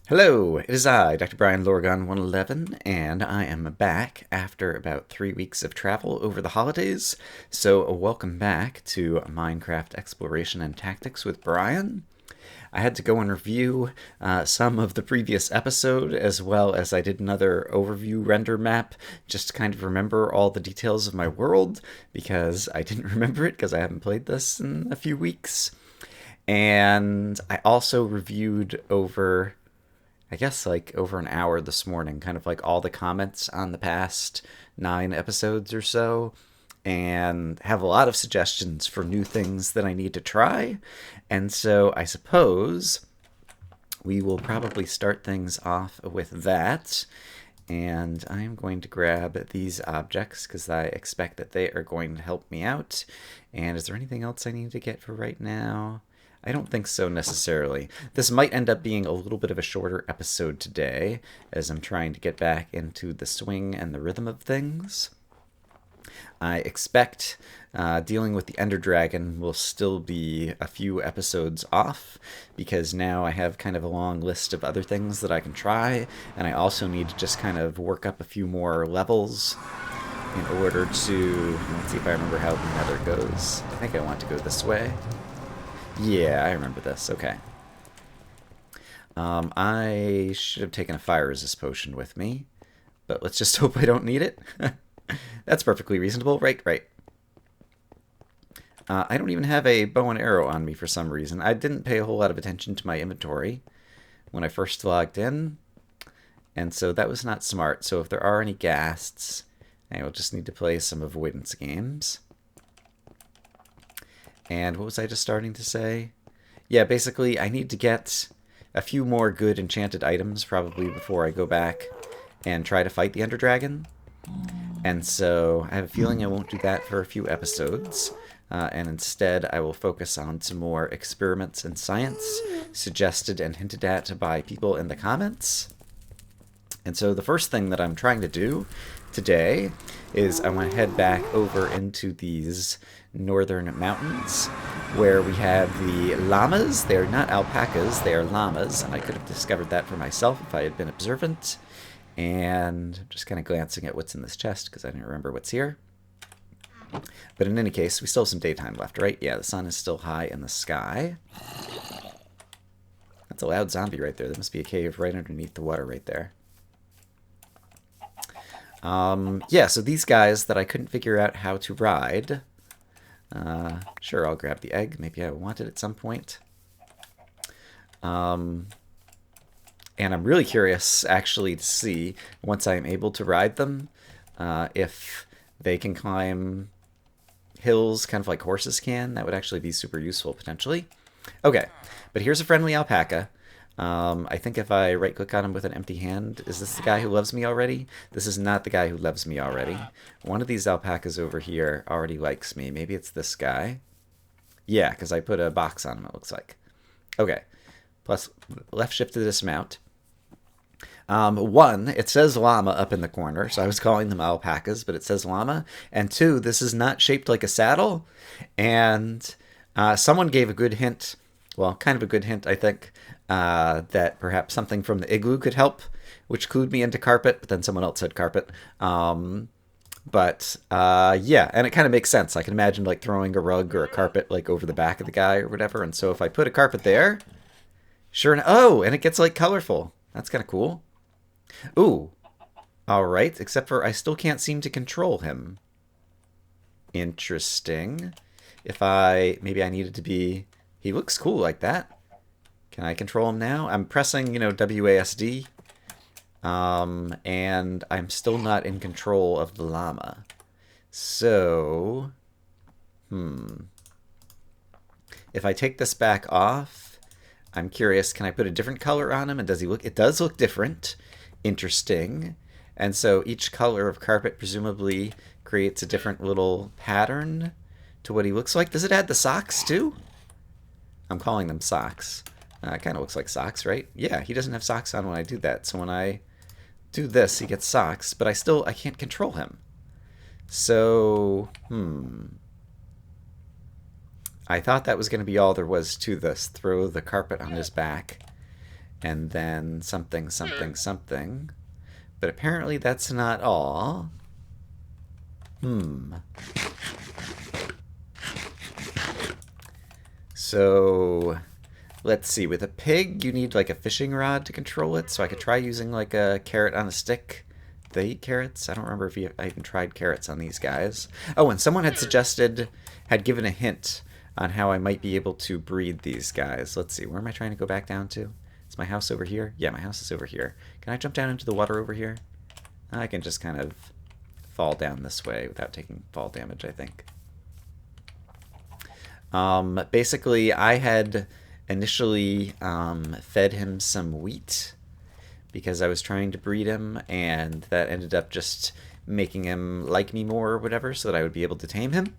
Hello, it is I, Dr. Brian Lorgon 111, and I am back after about 3 weeks of travel over the holidays. So, welcome back to Minecraft Exploration and Tactics with Brian. I had to go and review some of the previous episode, as well as I did another overview render map, just to kind of remember all the details of my world, because I didn't remember it because I haven't played this in a few weeks. And I also reviewed over, I guess, like over an hour this morning, kind of like all the comments on the past 9 episodes or so, and have a lot of suggestions for new things that I need to try. And so I suppose we will probably start things off with that. And I'm going to grab these objects because I expect that they are going to help me out. And is there anything else I need to get for right now? I don't think so necessarily. This might end up being a little bit of a shorter episode today, as I'm trying to get back into the swing and the rhythm of things. I expect dealing with the Ender Dragon will still be a few episodes off, because now I have kind of a long list of other things that I can try, and I also need to just kind of work up a few more levels in order to... Let's see if I remember how the Nether goes. I think I want to go this way. Yeah, I remember this. Okay. I should have taken a fire resist potion with me, but let's just hope I don't need it. That's perfectly reasonable. Right. I don't even have a bow and arrow on me for some reason. I didn't pay a whole lot of attention to my inventory when I first logged in, and so that was not smart. So if there are any ghasts, I will just need to play some avoidance games. And what was I just starting to say? Yeah, basically, I need to get a few more good enchanted items probably before I go back and try to fight the Ender Dragon. And so I have a feeling I won't do that for a few episodes. And instead, I will focus on some more experiments in science suggested and hinted at by people in the comments. And so the first thing that I'm trying to do today is I want to head back over into these northern mountains where we have the llamas. They are not alpacas, they are llamas, and I could have discovered that for myself if I had been observant. And I'm just kind of glancing at what's in this chest because I didn't remember what's here. But in any case, we still have some daytime left, right? Yeah, the sun is still high in the sky. That's a loud zombie right there. There must be a cave right underneath the water right there. Yeah, so these guys that I couldn't figure out how to ride. Sure, I'll grab the egg. Maybe I want it at some point. And I'm really curious, actually, to see, once I'm able to ride them, if they can climb hills kind of like horses can. That would actually be super useful, potentially. Okay, but here's a friendly alpaca. I think if I right-click on him with an empty hand, is this the guy who loves me already? This is not the guy who loves me already. One of these alpacas over here already likes me. Maybe it's this guy. Yeah, because I put a box on him, it looks like. Okay, plus left shift to dismount. One, it says llama up in the corner, so I was calling them alpacas, but it says llama. And two, this is not shaped like a saddle. And someone gave a good hint, well, kind of a good hint, I think, that perhaps something from the igloo could help, which clued me into carpet, but then someone else said carpet. Yeah, and it kind of makes sense. I can imagine like throwing a rug or a carpet like over the back of the guy or whatever, and so if I put a carpet there, sure enough, oh, and it gets like colorful. That's kind of cool. Ooh, all right, except for I still can't seem to control him. Interesting. Maybe I needed to be, he looks cool like that. Can I control him now? I'm pressing, WASD, and I'm still not in control of the llama. So, if I take this back off, I'm curious, can I put a different color on him? And does he look, it does look different. Interesting. And so each color of carpet presumably creates a different little pattern to what he looks like. Does it add the socks too? I'm calling them socks. It kind of looks like socks, right? Yeah, he doesn't have socks on when I do that. So when I do this, he gets socks, but I can't control him. So, I thought that was going to be all there was to this. Throw the carpet on his back and then something, something, something. But apparently that's not all. So let's see. With a pig, you need like a fishing rod to control it. So I could try using like a carrot on a stick. They eat carrots? I don't remember if I even tried carrots on these guys. Oh, and someone had given a hint on how I might be able to breed these guys. Let's see. Where am I trying to go back down to? Is my house over here? Yeah, my house is over here. Can I jump down into the water over here? I can just kind of fall down this way without taking fall damage, I think. Basically, I had initially fed him some wheat because I was trying to breed him, and that ended up just making him like me more or whatever so that I would be able to tame him.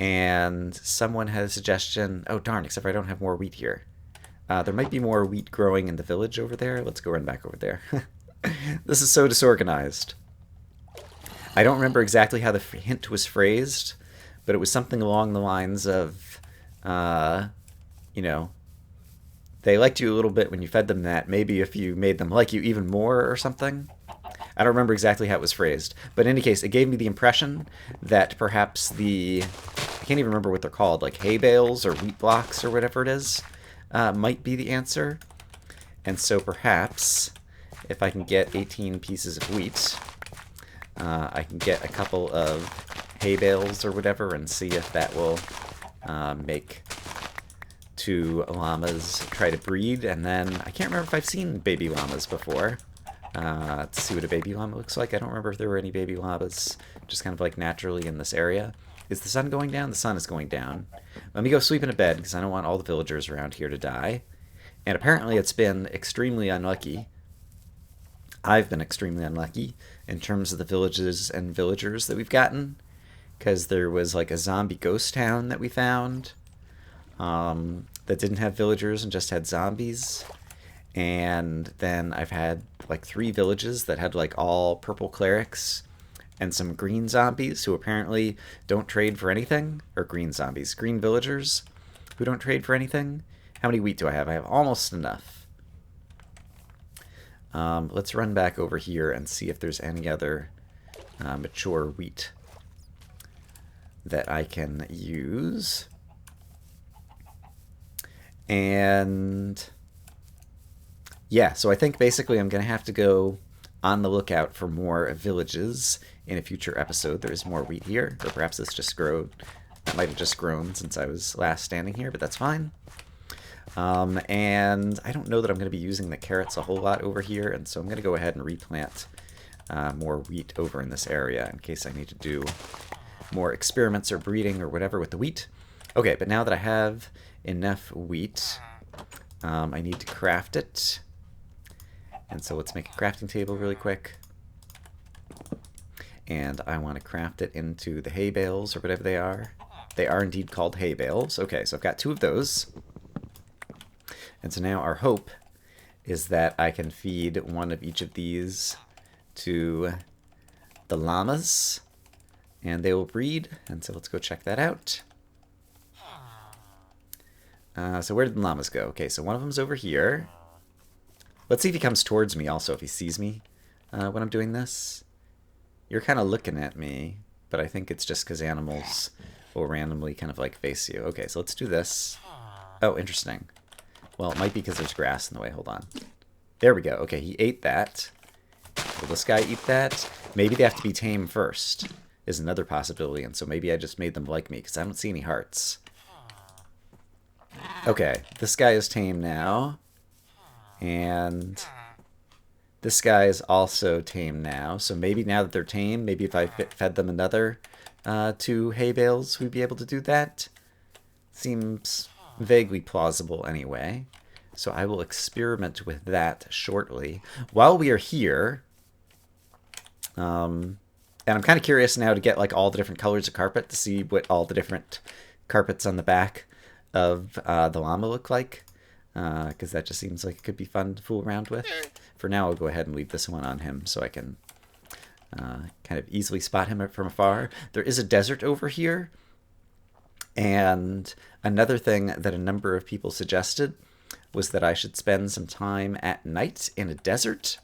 And someone had a suggestion. Oh, darn, except for I don't have more wheat here. There might be more wheat growing in the village over there. Let's go run back over there. This is so disorganized. I don't remember exactly how the hint was phrased, but it was something along the lines of, you know, they liked you a little bit when you fed them that. Maybe if you made them like you even more or something. I don't remember exactly how it was phrased. But in any case, it gave me the impression that perhaps I can't even remember what they're called, like hay bales or wheat blocks or whatever it is, might be the answer. And so perhaps if I can get 18 pieces of wheat, I can get a couple of hay bales or whatever and see if that will make 2 llamas try to breed. And then I can't remember if I've seen baby llamas before. Let's see what a baby llama looks like. I don't remember if there were any baby llamas just kind of like naturally in this area. Is the sun going down? The sun is going down. Let me go sleep in a bed because I don't want all the villagers around here to die. And apparently it's been extremely unlucky. I've been extremely unlucky in terms of the villages and villagers that we've gotten, because there was like a zombie ghost town that we found that didn't have villagers and just had zombies. And then I've had like 3 villages that had like all purple clerics and some green zombies who apparently don't trade for anything. Or green zombies, green villagers who don't trade for anything. How many wheat do I have? I have almost enough. Let's run back over here and see if there's any other mature wheat that I can use. And yeah, so I think basically I'm going to have to go on the lookout for more villages in a future episode. There is more wheat here, or perhaps this just grew. That might have just grown since I was last standing here, but that's fine. And I don't know that I'm going to be using the carrots a whole lot over here, and so I'm going to go ahead and replant more wheat over in this area in case I need to do more experiments or breeding or whatever with the wheat. Okay, but now that I have enough wheat, I need to craft it. And so let's make a crafting table really quick. And I want to craft it into the hay bales or whatever they are. They are indeed called hay bales. Okay, so I've got 2 of those. And so now our hope is that I can feed one of each of these to the llamas, and they will breed. And so let's go check that out. So where did the llamas go? Okay, so one of them's over here. Let's see if he comes towards me also, if he sees me when I'm doing this. You're kind of looking at me, but I think it's just because animals will randomly kind of like face you. Okay, so let's do this. Oh, interesting. Well, it might be because there's grass in the way. Hold on. There we go. Okay, he ate that. Will this guy eat that? Maybe they have to be tame first, is another possibility. And so maybe I just made them like me because I don't see any hearts. Okay, this guy is tame now. And this guy is also tame now. So maybe now that they're tame, maybe if I fed them another 2 hay bales, we'd be able to do that. Seems vaguely plausible anyway. So I will experiment with that shortly. While we are here, and I'm kind of curious now to get like all the different colors of carpet to see what all the different carpets on the back of the llama look like. Because that just seems like it could be fun to fool around with. For now, I'll go ahead and leave this one on him so I can kind of easily spot him from afar. There is a desert over here. And another thing that a number of people suggested was that I should spend some time at night in a desert.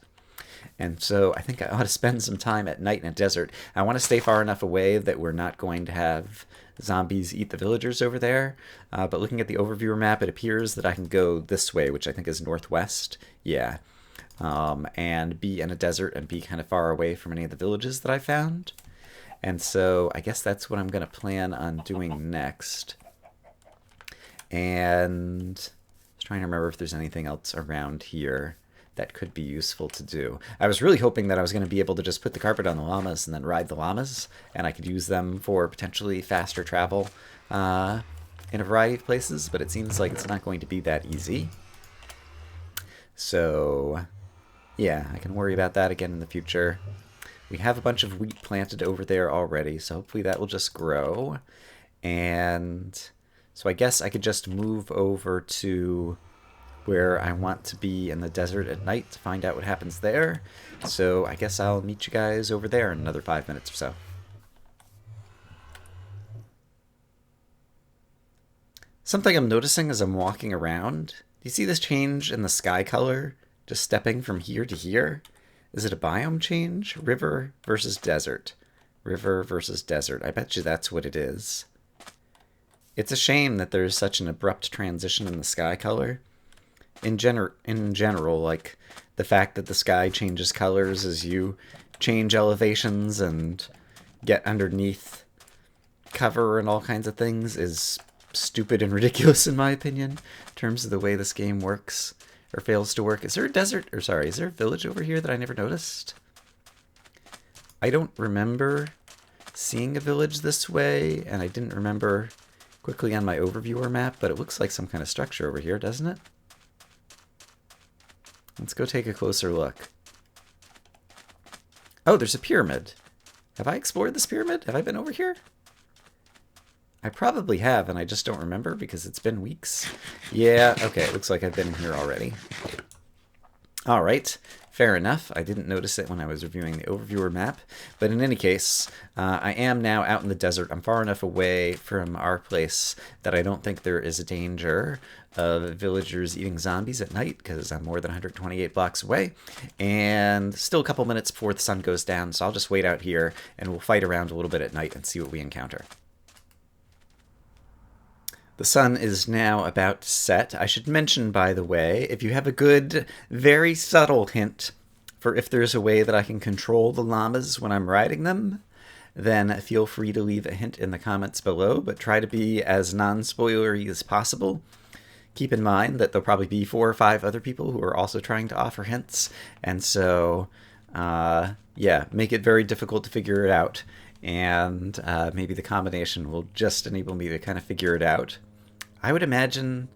And so I think I ought to spend some time at night in a desert. I want to stay far enough away that we're not going to have zombies eat the villagers over there. But looking at the overview map, it appears that I can go this way, which I think is northwest. Yeah. And be in a desert and be kind of far away from any of the villages that I found. And so I guess that's what I'm going to plan on doing next. And I was trying to remember if there's anything else around here that could be useful to do. I was really hoping that I was going to be able to just put the carpet on the llamas and then ride the llamas, and I could use them for potentially faster travel in a variety of places, but it seems like it's not going to be that easy. So, yeah, I can worry about that again in the future. We have a bunch of wheat planted over there already, so hopefully that will just grow. And so I guess I could just move over to where I want to be in the desert at night to find out what happens there. So I guess I'll meet you guys over there in another 5 minutes or so. Something I'm noticing as I'm walking around, do you see this change in the sky color? Just stepping from here to here? Is it a biome change? River versus desert. River versus desert. I bet you that's what it is. It's a shame that there's such an abrupt transition in the sky color. In general, like the fact that the sky changes colors as you change elevations and get underneath cover and all kinds of things is stupid and ridiculous in my opinion, in terms of the way this game works or fails to work. Is there a desert, or sorry, is there a village over here that I never noticed? I don't remember seeing a village this way, and I didn't remember quickly on my overviewer map, but it looks like some kind of structure over here, doesn't it? Let's go take a closer look. Oh, there's a pyramid. Have I explored this pyramid? Have I been over here? I probably have, and I just don't remember because it's been weeks. Yeah, okay, it looks like I've been in here already. All right, fair enough. I didn't notice it when I was reviewing the overviewer map. But in any case, I am now out in the desert. I'm far enough away from our place that I don't think there is a danger of villagers eating zombies at night, because I'm more than 128 blocks away. And still a couple minutes before the sun goes down, so I'll just wait out here, and we'll fight around a little bit at night and see what we encounter. The sun is now about to set. I should mention, by the way, if you have a good, very subtle hint for if there's a way that I can control the llamas when I'm riding them, then feel free to leave a hint in the comments below, but try to be as non-spoilery as possible. Keep in mind that there'll probably be 4 or 5 other people who are also trying to offer hints, and so, yeah, make it very difficult to figure it out, and maybe the combination will just enable me to kind of figure it out. I would imagine,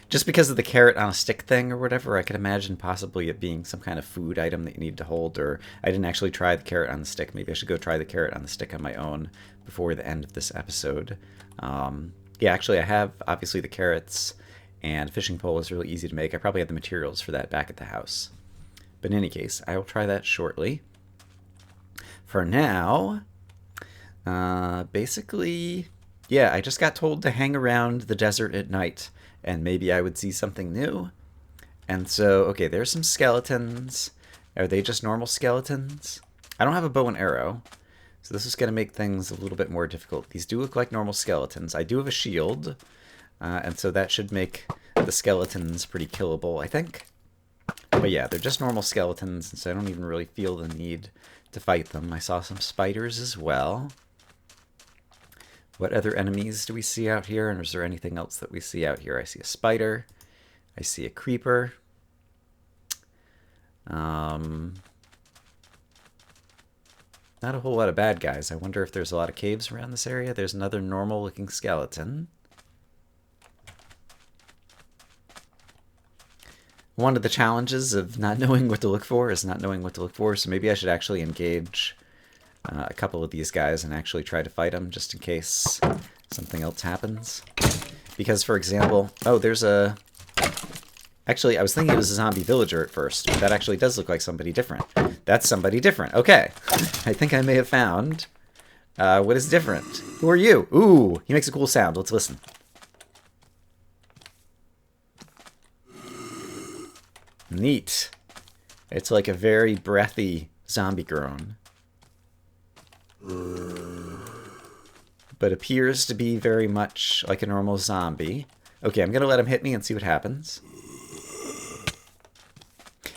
just because of the carrot on a stick thing or whatever, I could imagine possibly it being some kind of food item that you need to hold, or I didn't actually try the carrot on the stick. Maybe I should go try the carrot on the stick on my own before the end of this episode. Yeah, actually I have, obviously, the carrots, and fishing pole is really easy to make. I probably have the materials for that back at the house. But in any case, I will try that shortly. For now, basically, yeah, I just got told to hang around the desert at night, and maybe I would see something new. And so, okay, there's some skeletons. Are they just normal skeletons? I don't have a bow and arrow, so this is going to make things a little bit more difficult. These do look like normal skeletons. I do have a shield, and so that should make the skeletons pretty killable, I think. But yeah, they're just normal skeletons, and so I don't even really feel the need to fight them. I saw some spiders as well. What other enemies do we see out here? And is there anything else that we see out here? I see a spider. I see a creeper. Not a whole lot of bad guys. I wonder if there's a lot of caves around this area. There's another normal-looking skeleton. One of the challenges of not knowing what to look for is not knowing what to look for, so maybe I should actually engage a couple of these guys and actually try to fight them just in case something else happens. Because, for example, oh, there's a... Actually, I was thinking it was a zombie villager at first, but that actually does look like somebody different. That's somebody different. Okay. I think I may have found what is different. Who are you? Ooh, he makes a cool sound. Let's listen. Neat. It's like a very breathy zombie groan. But appears to be very much like a normal zombie. Okay, I'm going to let him hit me and see what happens.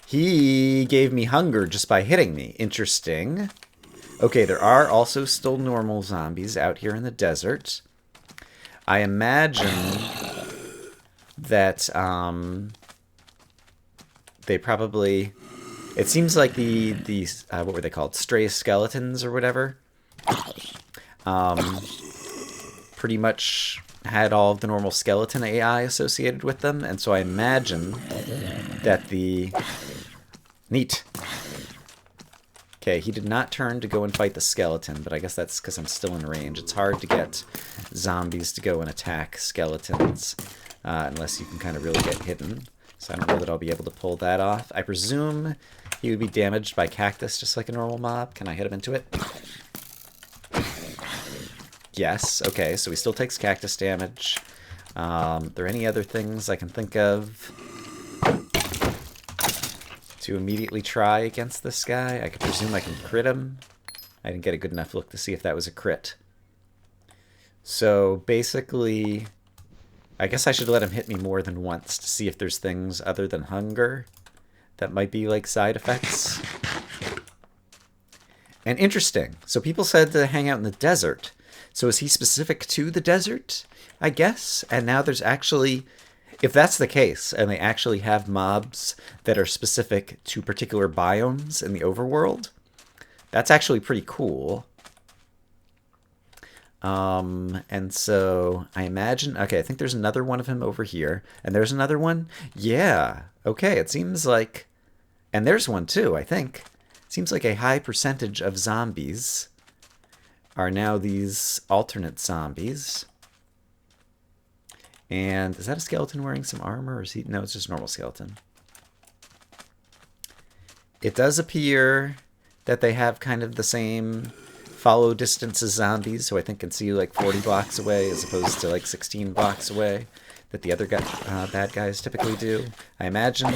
He gave me hunger just by hitting me. Interesting. Okay, there are also still normal zombies out here in the desert. I imagine that they probably... It seems like the what were they called? Stray skeletons or whatever. Pretty much had all of the normal skeleton AI associated with them, and so I imagine that the... Neat. Okay, he did not turn to go and fight the skeleton, but I guess that's because I'm still in range. It's hard to get zombies to go and attack skeletons unless you can kind of really get hidden. So I don't know that I'll be able to pull that off. I presume he would be damaged by cactus just like a normal mob. Can I hit him into it? Yes. Okay, so he still takes cactus damage. Are there any other things I can think of to immediately try against this guy? I could presume I can crit him. I didn't get a good enough look to see if that was a crit. So basically, I guess I should let him hit me more than once to see if there's things other than hunger that might be like side effects. And interesting. So people said to hang out in the desert. So is he specific to the desert, I guess? And now there's actually... If that's the case, and they actually have mobs that are specific to particular biomes in the overworld, that's actually pretty cool. And so I imagine... Okay, I think there's another one of him over here. And there's another one? Yeah. Okay, it seems like... And there's one too, I think. It seems like a high percentage of zombies are now these alternate zombies. And is that a skeleton wearing some armor? Or is he... No, it's just a normal skeleton. It does appear that they have kind of the same follow distance as zombies, so I think can see you like 40 blocks away as opposed to like 16 blocks away that the other bad guys typically do. I imagine,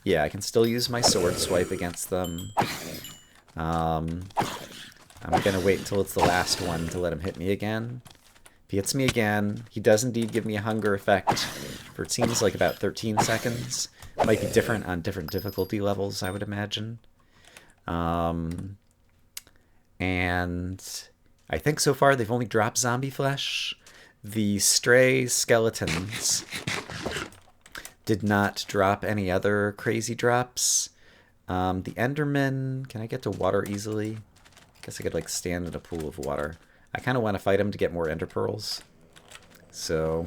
yeah, I can still use my sword swipe against them. I'm going to wait until it's the last one to let him hit me again. If he hits me again, he does indeed give me a hunger effect for it seems like about 13 seconds. Might be different on different difficulty levels, I would imagine. And I think so far they've only dropped zombie flesh. The stray skeletons did not drop any other crazy drops. The Enderman, can I get to water easily? I guess I could like stand in a pool of water. I kind of want to fight him to get more ender pearls. So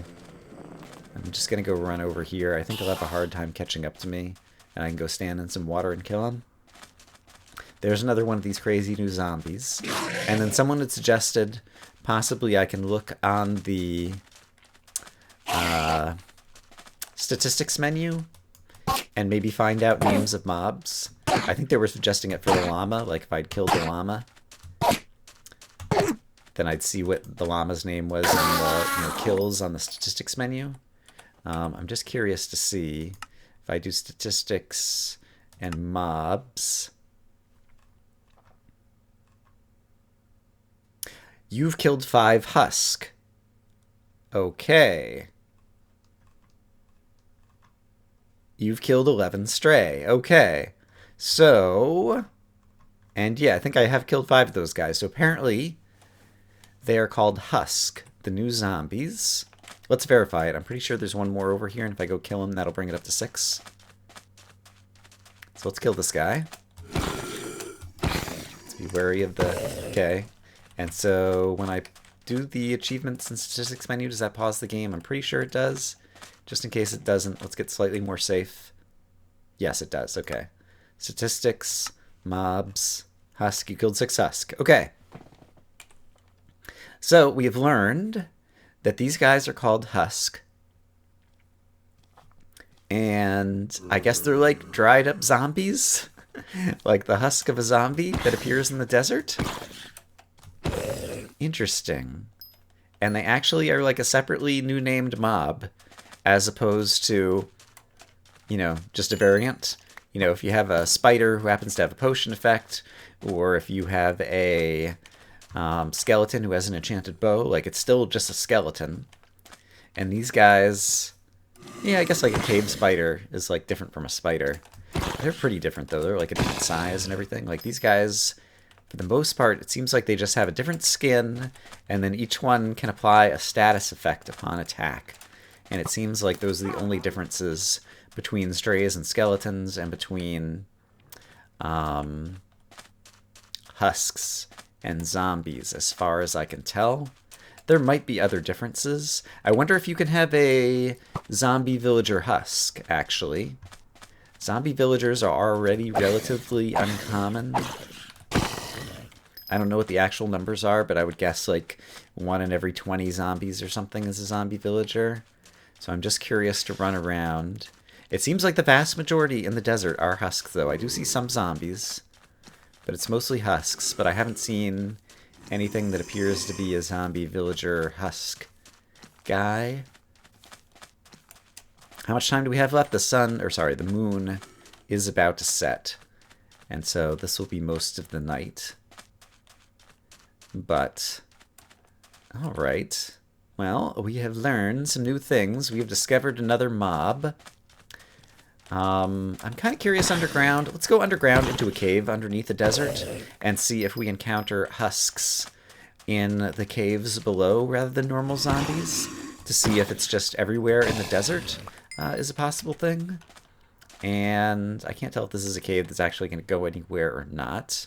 I'm just going to go run over here. I think he'll have a hard time catching up to me. And I can go stand in some water and kill him. There's another one of these crazy new zombies. And then someone had suggested possibly I can look on the statistics menu and maybe find out names of mobs. I think they were suggesting it for the llama, like if I'd killed the llama, then I'd see what the llama's name was in the kills on the statistics menu. I'm just curious to see if I do statistics and mobs. You've killed 5 husk. Okay. You've killed 11 stray. Okay. So, and yeah, I think I have killed 5 of those guys. So apparently they are called husk, the new zombies. Let's verify it. I'm pretty sure there's one more over here, and if I go kill him, that'll bring it up to 6. So let's kill this guy. Let's be wary of the... Okay. And so when I do the achievements and statistics menu, does that pause the game? I'm pretty sure it does. Just in case it doesn't, let's get slightly more safe. Yes, it does. Okay. Statistics, mobs, husk. You killed 6 husk. Okay. So we have learned that these guys are called husk. And I guess they're like dried up zombies. Like the husk of a zombie that appears in the desert. Interesting. And they actually are like a separately new named mob, as opposed to just a variant. If you have a spider who happens to have a potion effect, or if you have a skeleton who has an enchanted bow, like, it's still just a skeleton. And these guys, yeah, I guess like a cave spider is like different from a spider. They're pretty different though. They're like a different size and everything. Like these guys, for the most part, it seems like they just have a different skin, and then each one can apply a status effect upon attack. And it seems like those are the only differences between strays and skeletons, and between husks and zombies, as far as I can tell. There might be other differences. I wonder if you can have a zombie villager husk, actually. Zombie villagers are already relatively uncommon. I don't know what the actual numbers are, but I would guess like 1 in every 20 zombies or something is a zombie villager. So I'm just curious to run around. It seems like the vast majority in the desert are husks, though. I do see some zombies, but it's mostly husks. But I haven't seen anything that appears to be a zombie villager husk guy. How much time do we have left? The moon is about to set. And so this will be most of the night. But, alright. Well, we have learned some new things. We have discovered another mob. I'm kind of curious underground. Let's go underground into a cave underneath the desert and see if we encounter husks in the caves below rather than normal zombies, to see if it's just everywhere in the desert is a possible thing. And I can't tell if this is a cave that's actually going to go anywhere or not.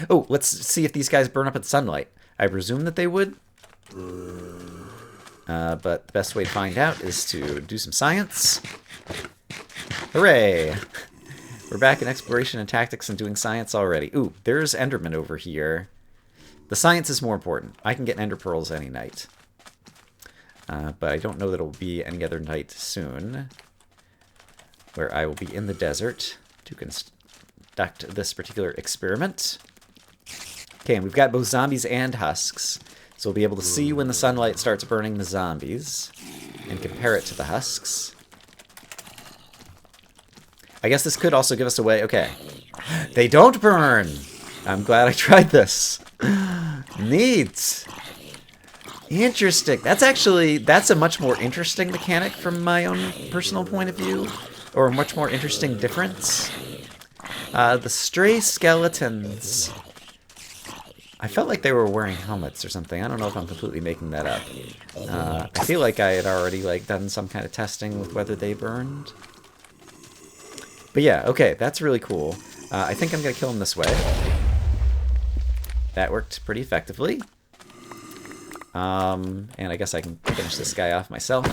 Oh, let's see if these guys burn up in sunlight. I presume that they would. But the best way to find out is to do some science. Hooray! We're back in exploration and tactics and doing science already. Ooh, there's Enderman over here. The science is more important. I can get Ender Pearls any night. But I don't know that it will be any other night soon, where I will be in the desert to conduct this particular experiment. Okay, and we've got both zombies and husks, so we'll be able to see when the sunlight starts burning the zombies and compare it to the husks. I guess this could also give us a way. Okay, they don't burn. I'm glad I tried this. Neat. Interesting. That's a much more interesting mechanic from my own personal point of view, or a much more interesting difference. The stray skeletons, I felt like they were wearing helmets or something. I don't know if I'm completely making that up. I feel like I had already done some kind of testing with whether they burned. But yeah, okay, that's really cool. I think I'm going to kill him this way. That worked pretty effectively. And I guess I can finish this guy off myself.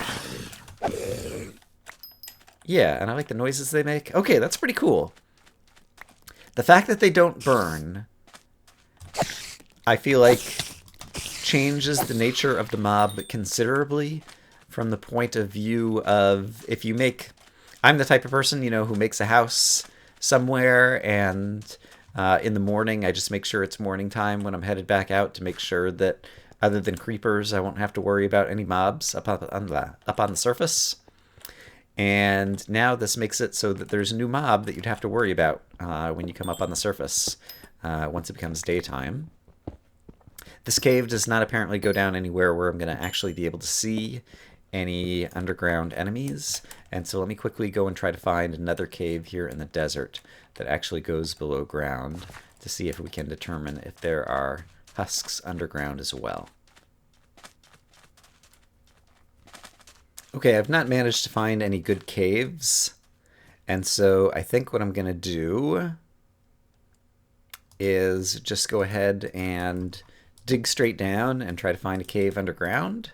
Yeah, and I like the noises they make. Okay, that's pretty cool. The fact that they don't burn, I feel like, changes the nature of the mob considerably from the point of view of if you make... I'm the type of person, who makes a house somewhere, and in the morning I just make sure it's morning time when I'm headed back out to make sure that, other than creepers, I won't have to worry about any mobs up on the surface. And now this makes it so that there's a new mob that you'd have to worry about when you come up on the surface once it becomes daytime. This cave does not apparently go down anywhere where I'm going to actually be able to see any underground enemies. And so let me quickly go and try to find another cave here in the desert that actually goes below ground to see if we can determine if there are husks underground as well. Okay, I've not managed to find any good caves, and so I think what I'm going to do is just go ahead and dig straight down and try to find a cave underground.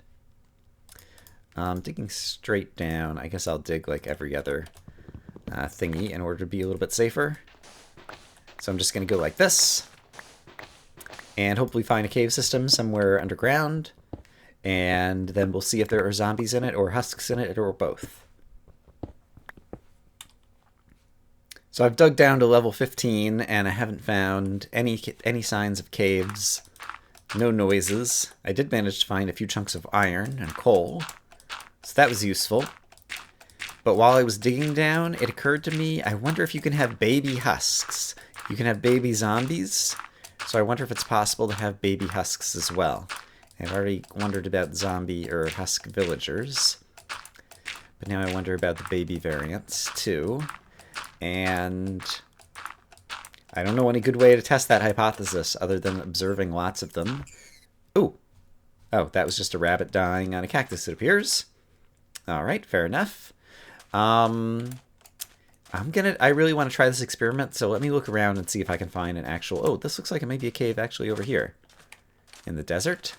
Digging straight down, I guess I'll dig like every other thingy in order to be a little bit safer. So I'm just going to go like this, and hopefully find a cave system somewhere underground. And then we'll see if there are zombies in it, or husks in it, or both. So I've dug down to level 15, and I haven't found any signs of caves. No noises. I did manage to find a few chunks of iron and coal, so that was useful. But while I was digging down, it occurred to me, I wonder if you can have baby husks. You can have baby zombies. So I wonder if it's possible to have baby husks as well. I've already wondered about zombie or husk villagers. But now I wonder about the baby variants too. And I don't know any good way to test that hypothesis other than observing lots of them. Ooh. Oh, that was just a rabbit dying on a cactus, it appears. All right, fair enough. I really want to try this experiment, so let me look around and see if I can find an actual... Oh, this looks like it may be a cave actually over here. In the desert.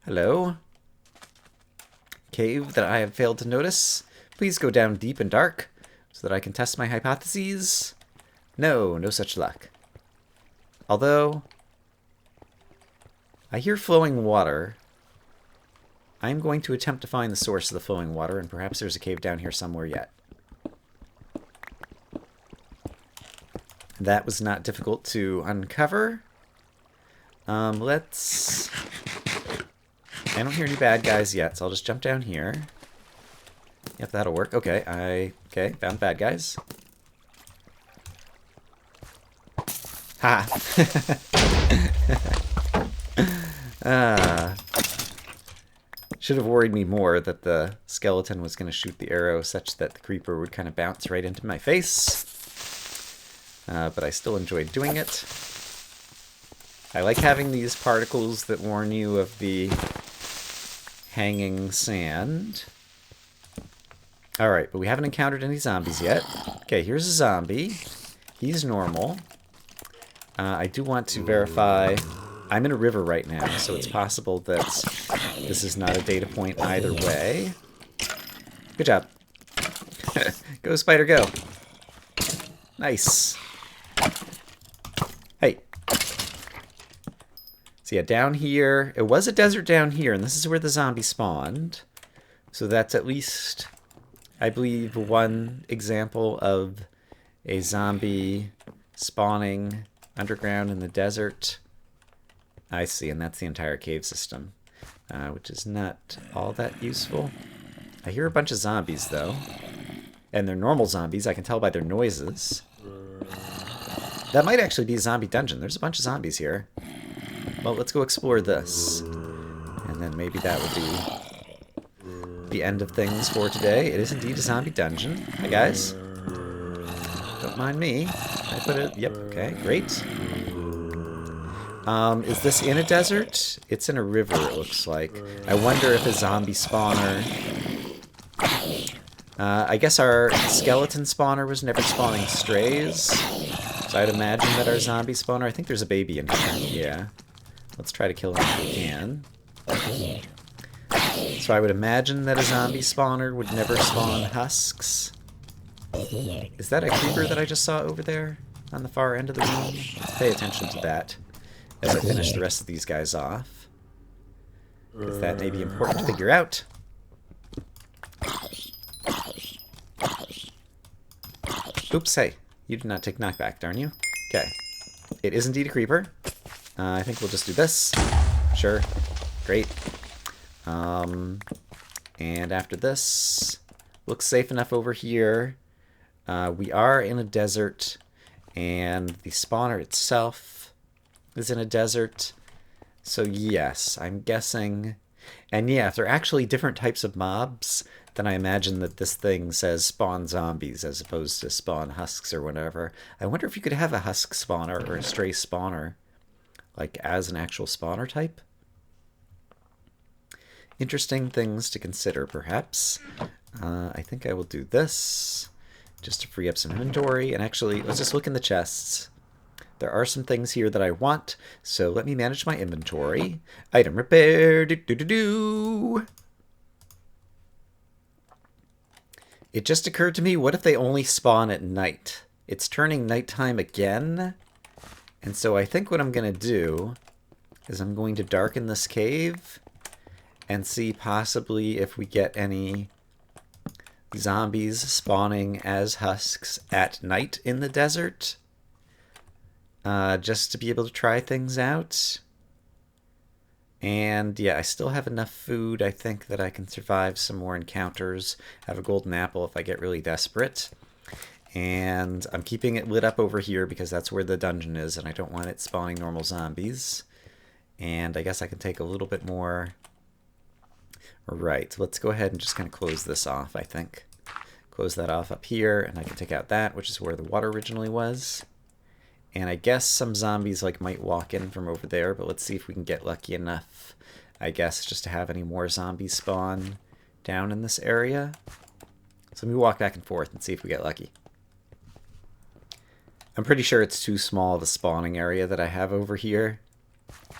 Hello? Cave that I have failed to notice. Please go down deep and dark so that I can test my hypotheses. No, no such luck. Although, I hear flowing water. I'm going to attempt to find the source of the flowing water, and perhaps there's a cave down here somewhere yet. That was not difficult to uncover. Let's... I don't hear any bad guys yet, so I'll just jump down here. Yep, that'll work. Okay, okay, found bad guys. Ha! Should have worried me more that the skeleton was going to shoot the arrow such that the creeper would kind of bounce right into my face. But I still enjoyed doing it. I like having these particles that warn you of the hanging sand. Alright, but we haven't encountered any zombies yet. Okay, here's a zombie. He's normal. I do want to verify... I'm in a river right now, so it's possible that this is not a data point either way. Good job. Go, spider, go. Nice. Hey. So yeah, down here... It was a desert down here, and this is where the zombie spawned. So that's at least, I believe, one example of a zombie spawning underground in the desert. I see, and that's the entire cave system, which is not all that useful. I hear a bunch of zombies, though. And they're normal zombies. I can tell by their noises. That might actually be a zombie dungeon. There's a bunch of zombies here. Well, let's go explore this. And then maybe that would be the end of things for today. It is indeed a zombie dungeon. Hi, guys. Don't mind me. I put it... Yep, okay, great. Is this in a desert? It's in a river, it looks like. I wonder if a zombie spawner... I guess our skeleton spawner was never spawning strays. So I'd imagine that our zombie spawner... I think there's a baby in here. Yeah. Let's try to kill him if we can. So I would imagine that a zombie spawner would never spawn husks. Is that a creeper that I just saw over there on the far end of the room? Let's pay attention to that as I finish the rest of these guys off. Because that may be important to figure out. Oops, hey. You did not take knockback, darn you. Okay. It is indeed a creeper. I think we'll just do this. Sure. Great. And after this, looks safe enough over here. We are in a desert, and the spawner itself is in a desert. So yes, I'm guessing... And yeah, if they're actually different types of mobs, then I imagine that this thing says spawn zombies as opposed to spawn husks or whatever. I wonder if you could have a husk spawner or a stray spawner, like as an actual spawner type. Interesting things to consider, perhaps. I think I will do this just to free up some inventory. And actually, let's just look in the chests. There are some things here that I want, so let me manage my inventory. Item repair. Do-do-do-do. It just occurred to me, what if they only spawn at night? It's turning nighttime again. And so I think what I'm going to do is I'm going to darken this cave and see possibly if we get any zombies spawning as husks at night in the desert. Just to be able to try things out. And yeah, I still have enough food, I think, that I can survive some more encounters. Have a golden apple if I get really desperate. And I'm keeping it lit up over here because that's where the dungeon is, and I don't want it spawning normal zombies. And I guess I can take a little bit more. Right, let's go ahead and just kind of close this off, I think. Close that off up here, and I can take out that, which is where the water originally was. And I guess some zombies like might walk in from over there, but let's see if we can get lucky enough, I guess, just to have any more zombies spawn down in this area. So let me walk back and forth and see if we get lucky. I'm pretty sure it's too small of a spawning area that I have over here.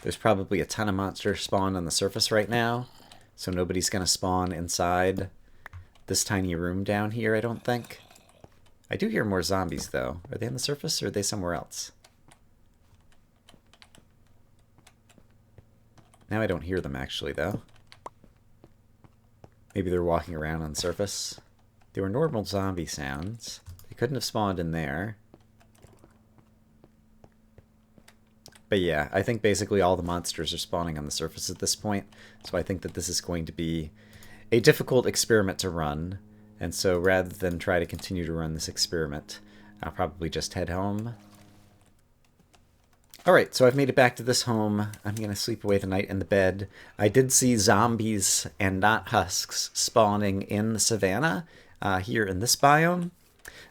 There's probably a ton of monsters spawned on the surface right now, so nobody's going to spawn inside this tiny room down here, I don't think. I do hear more zombies, though. Are they on the surface, or are they somewhere else? Now I don't hear them, actually, though. Maybe they're walking around on the surface. They were normal zombie sounds. They couldn't have spawned in there. But yeah, I think basically all the monsters are spawning on the surface at this point, so I think that this is going to be a difficult experiment to run. And so rather than try to continue to run this experiment, I'll probably just head home. Alright, so I've made it back to this home. I'm going to sleep away the night in the bed. I did see zombies and not husks spawning in the savannah here in this biome.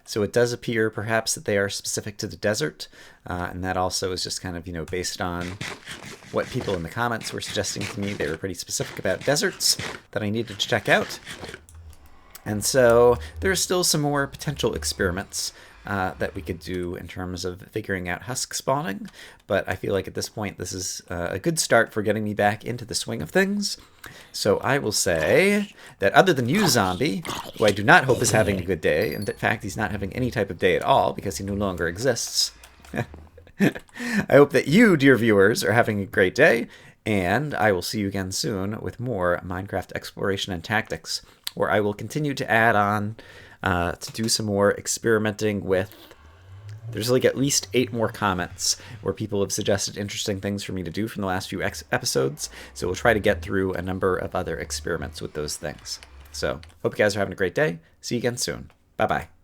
So it does appear perhaps that they are specific to the desert. And that also is just kind of, based on what people in the comments were suggesting to me. They were pretty specific about deserts that I needed to check out. And so there are still some more potential experiments that we could do in terms of figuring out husk spawning, but I feel like at this point this is a good start for getting me back into the swing of things. So I will say that other than you, zombie, who I do not hope is having a good day, and in fact he's not having any type of day at all because he no longer exists, I hope that you, dear viewers, are having a great day, and I will see you again soon with more Minecraft exploration and tactics, where I will continue to add on to do some more experimenting with. There's like at least 8 more comments where people have suggested interesting things for me to do from the last few episodes, so we'll try to get through a number of other experiments with those things. So, hope you guys are having a great day. See you again soon. Bye-bye.